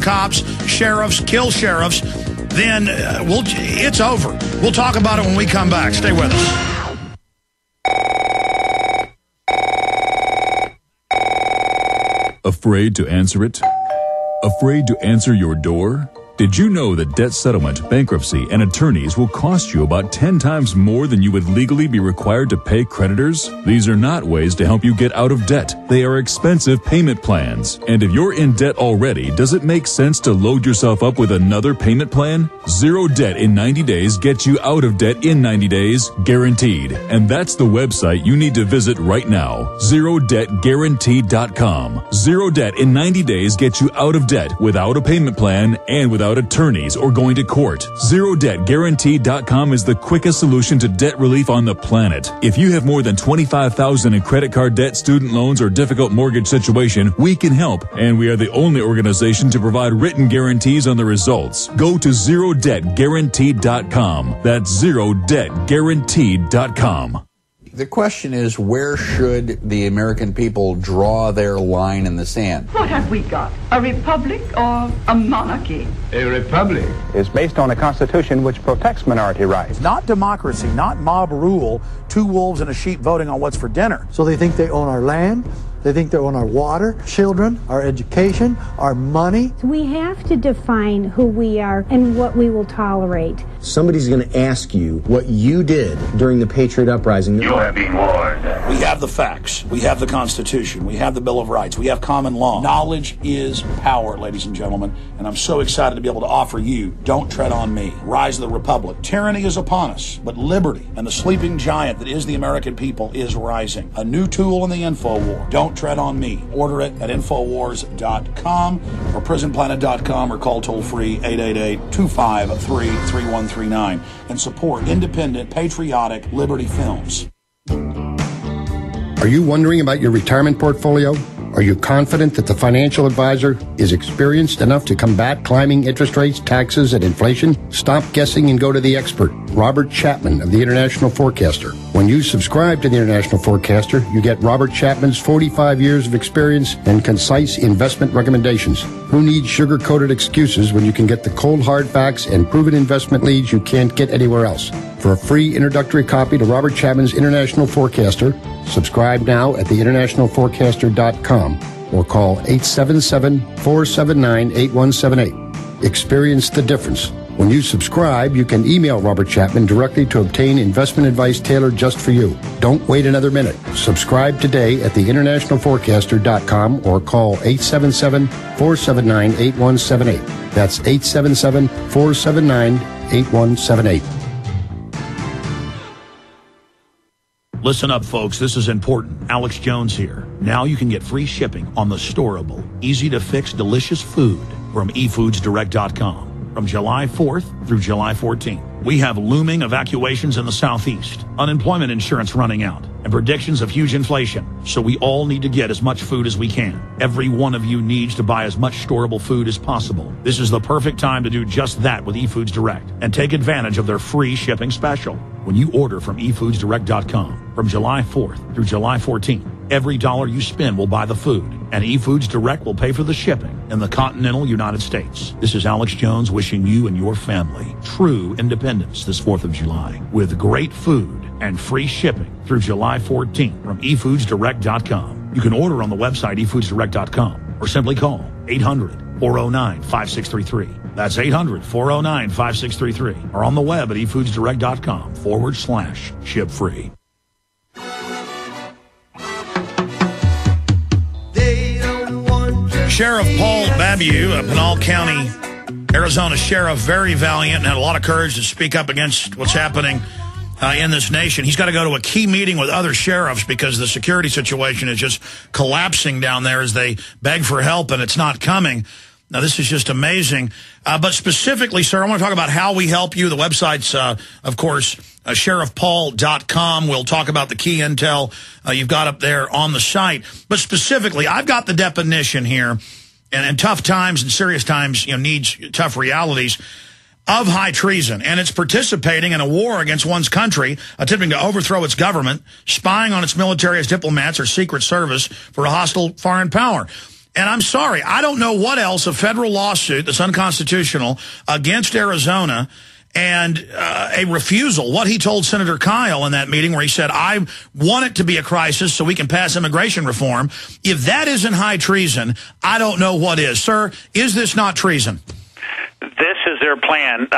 cops, sheriffs, kill sheriffs, then it's over. We'll talk about it when we come back. Stay with us. Afraid to answer it? Afraid to answer your door? Did you know that debt settlement, bankruptcy, and attorneys will cost you about 10 times more than you would legally be required to pay creditors? These are not ways to help you get out of debt. They are expensive payment plans. And if you're in debt already, does it make sense to load yourself up with another payment plan? Zero debt in 90 days gets you out of debt in 90 days, guaranteed. And that's the website you need to visit right now, ZeroDebtGuaranteed.com. Zero debt in 90 days gets you out of debt without a payment plan and without attorneys or going to court. ZeroDebtGuaranteed.com is the quickest solution to debt relief on the planet. If you have more than $25,000 in credit card debt, student loans, or difficult mortgage situation, we can help, and we are the only organization to provide written guarantees on the results. Go to ZeroDebtGuaranteed.com. That's ZeroDebtGuaranteed.com. The question is, where should the American people draw their line in the sand? What have we got? A republic or a monarchy? A republic is based on a constitution which protects minority rights. Not democracy, not mob rule, two wolves and a sheep voting on what's for dinner. So they think they own our land, they think they own our water, children, our education, our money. We have to define who we are and what we will tolerate. Somebody's going to ask you what you did during the Patriot Uprising. You have been warned. We have the facts. We have the Constitution. We have the Bill of Rights. We have common law. Knowledge is power, ladies and gentlemen. And I'm so excited to be able to offer you Don't Tread on Me, Rise of the Republic. Tyranny is upon us, but liberty and the sleeping giant that is the American people is rising. A new tool in the info war. Don't Tread on Me. Order it at Infowars.com or PrisonPlanet.com or call toll-free 888-253-3139 and support independent, patriotic Liberty films. Are you wondering about your retirement portfolio? Are you confident that the financial advisor is experienced enough to combat climbing interest rates, taxes, and inflation? Stop guessing and go to the expert, Robert Chapman of the International Forecaster. When you subscribe to the International Forecaster, you get Robert Chapman's 45 years of experience and concise investment recommendations. Who needs sugar-coated excuses when you can get the cold hard facts and proven investment leads you can't get anywhere else? For a free introductory copy to Robert Chapman's International Forecaster, subscribe now at theInternationalForecaster.com or call 877-479-8178. Experience the difference. When you subscribe, you can email Robert Chapman directly to obtain investment advice tailored just for you. Don't wait another minute. Subscribe today at theInternationalForecaster.com or call 877-479-8178. That's 877-479-8178. Listen up, folks. This is important. Alex Jones here. Now you can get free shipping on the storable, easy-to-fix, delicious food from eFoodsDirect.com. From July 4th through July 14th. We have looming evacuations in the Southeast, unemployment insurance running out, and predictions of huge inflation. So we all need to get as much food as we can. Every one of you needs to buy as much storable food as possible. This is the perfect time to do just that with eFoods Direct and take advantage of their free shipping special. When you order from eFoodsDirect.com from July 4th through July 14th, every dollar you spend will buy the food, and eFoods Direct will pay for the shipping in the continental United States. This is Alex Jones wishing you and your family true independence this 4th of July with great food and free shipping through July 14th from eFoodsDirect.com. You can order on the website eFoodsDirect.com or simply call 800-409-5633. That's 800-409-5633 or on the web at eFoodsDirect.com/ship free. Sheriff Paul Babeu, a Pinal County, Arizona sheriff, very valiant and had a lot of courage to speak up against what's happening in this nation. He's got to go to a key meeting with other sheriffs because the security situation is just collapsing down there as they beg for help, and it's not coming. Now, this is just amazing. But specifically, sir, I want to talk about how we help you. The website's, of course, sheriffpaul.com. We'll talk about the key intel you've got up there on the site. But specifically, I've got the definition here, and tough times and serious times, needs tough realities of high treason. And it's participating in a war against one's country, attempting to overthrow its government, spying on its military as diplomats or secret service for a hostile foreign power. And I'm sorry, I don't know what else a federal lawsuit that's unconstitutional against Arizona and a refusal, what he told Senator Kyle in that meeting where he said, I want it to be a crisis so we can pass immigration reform. If that isn't high treason, I don't know what is. Sir, is this not treason? This is their plan.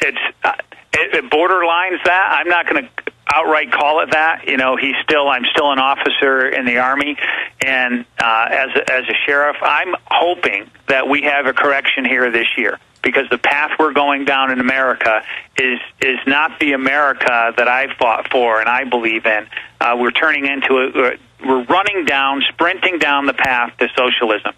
It borderlines that. I'm not going to outright call it that. You know, I'm still an officer in the Army, and as a sheriff, I'm hoping that we have a correction here this year, because the path we're going down in America is not the America that I fought for and I believe in. We're turning into we're sprinting down the path to socialism,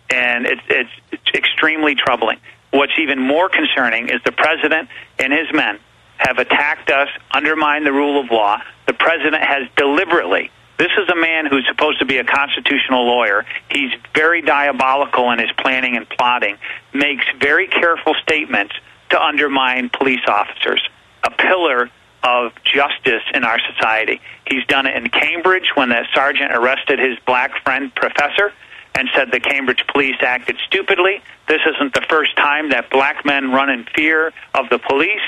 and it's extremely troubling. What's even more concerning is the president and his men have attacked us, undermined the rule of law. The president has deliberately, this is a man who's supposed to be a constitutional lawyer. He's very diabolical in his planning and plotting, makes very careful statements to undermine police officers, a pillar of justice in our society. He's done it in Cambridge when the sergeant arrested his black friend professor and said the Cambridge police acted stupidly. This isn't the first time that black men run in fear of the police.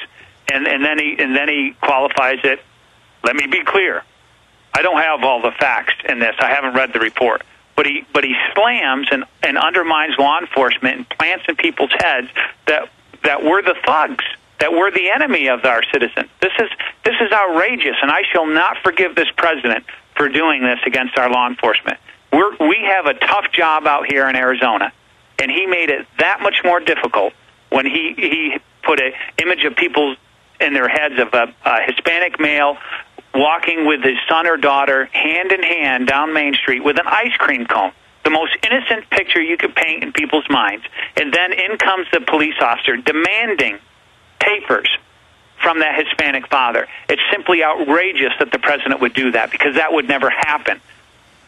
And then he qualifies it. Let me be clear. I don't have all the facts in this. I haven't read the report. But he slams and undermines law enforcement and plants in people's heads that we're the thugs, that we're the enemy of our citizens. This is outrageous, and I shall not forgive this president for doing this against our law enforcement. We have a tough job out here in Arizona, and he made it that much more difficult when he put an image of people in their heads of a Hispanic male walking with his son or daughter hand in hand down Main Street with an ice cream cone. The most innocent picture you could paint in people's minds. And then in comes the police officer demanding papers from that Hispanic father. It's simply outrageous that the president would do that, because that would never happen.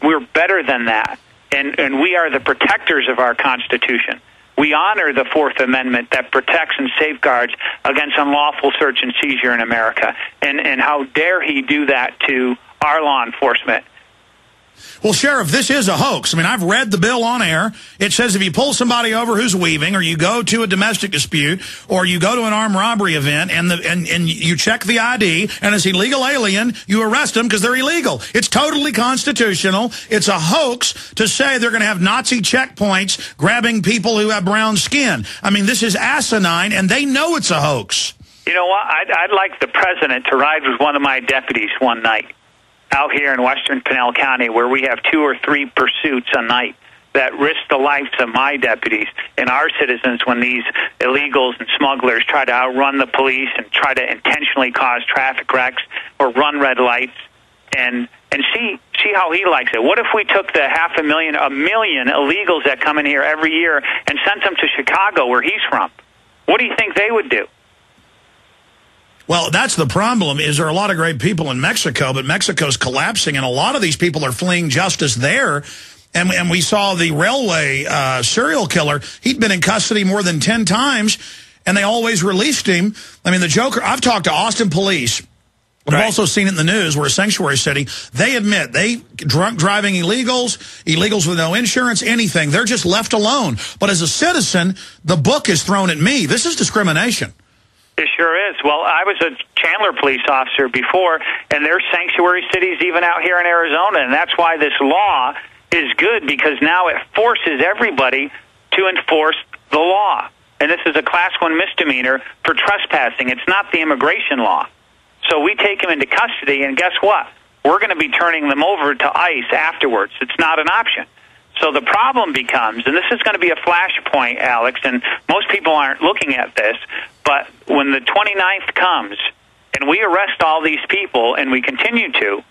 We're better than that. And we are the protectors of our Constitution. We honor the Fourth Amendment that protects and safeguards against unlawful search and seizure in America. And how dare he do that to our law enforcement? Well, Sheriff, this is a hoax. I mean, I've read the bill on air. It says if you pull somebody over who's weaving, or you go to a domestic dispute, or you go to an armed robbery event, and you check the ID, and it's illegal alien, you arrest them because they're illegal. It's totally constitutional. It's a hoax to say they're going to have Nazi checkpoints grabbing people who have brown skin. I mean, this is asinine, and they know it's a hoax. You know what? I'd like the president to ride with one of my deputies one night out here in western Pinal County, where we have 2 or 3 pursuits a night that risk the lives of my deputies and our citizens when these illegals and smugglers try to outrun the police and try to intentionally cause traffic wrecks or run red lights, and see how he likes it. What if we took the 1 million illegals that come in here every year and sent them to Chicago, where he's from? What do you think they would do? Well, that's the problem, is there are a lot of great people in Mexico, but Mexico's collapsing, and a lot of these people are fleeing justice there. And we saw the railway serial killer. He'd been in custody more than 10 times, and they always released him. I mean, the Joker, I've talked to Austin police. I've also seen it in the news. We're a sanctuary city. They admit drunk driving illegals with no insurance, anything. They're just left alone. But as a citizen, the book is thrown at me. This is discrimination. It sure is. Well, I was a Chandler police officer before, and there's sanctuary cities even out here in Arizona, and that's why this law is good, because now it forces everybody to enforce the law. And this is a Class 1 misdemeanor for trespassing. It's not the immigration law. So we take them into custody, and guess what? We're going to be turning them over to ICE afterwards. It's not an option. So the problem becomes, and this is going to be a flashpoint, Alex, and most people aren't looking at this, but when the 29th comes and we arrest all these people, and we continue to,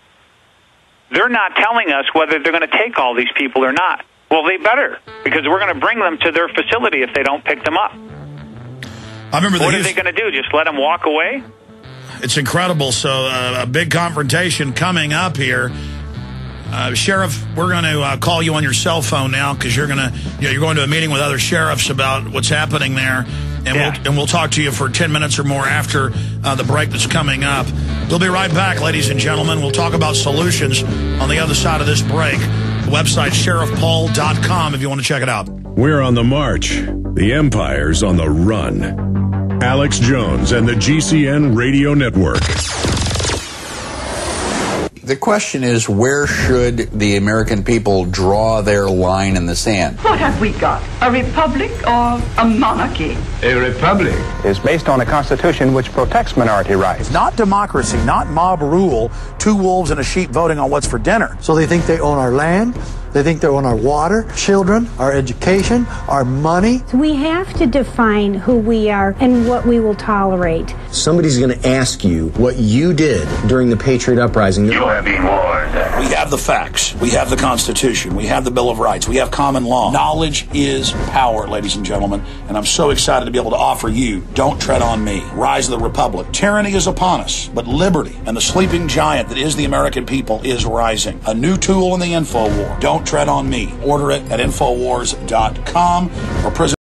they're not telling us whether they're going to take all these people or not. Well, they better, because we're going to bring them to their facility if they don't pick them up. I remember what are they going to do, just let them walk away? It's incredible. So a big confrontation coming up here. Sheriff, we're going to call you on your cell phone now, because you're going to a meeting with other sheriffs about what's happening there, and we'll talk to you for 10 minutes or more after the break that's coming up. We'll be right back, ladies and gentlemen. We'll talk about solutions on the other side of this break. The website, sheriffpaul.com, if you want to check it out. We're on the march. The empire's on the run. Alex Jones and the GCN Radio Network. The question is, where should the American people draw their line in the sand? What have we got? A republic or a monarchy? A republic is based on a constitution which protects minority rights. Not democracy, not mob rule, two wolves and a sheep voting on what's for dinner. So they think they own our land, they think they own our water, children, our education, our money. We have to define who we are and what we will tolerate. Somebody's going to ask you what you did during the Patriot Uprising. You have been warned. We have the facts. We have the Constitution. We have the Bill of Rights. We have common law. Knowledge is power, ladies and gentlemen, and I'm so excited to be able to offer you Don't Tread on Me, Rise of the Republic. Tyranny is upon us, but liberty and the sleeping giant that is the American people is rising. A new tool in the info war. Don't Tread on Me. Order it at Infowars.com or prison.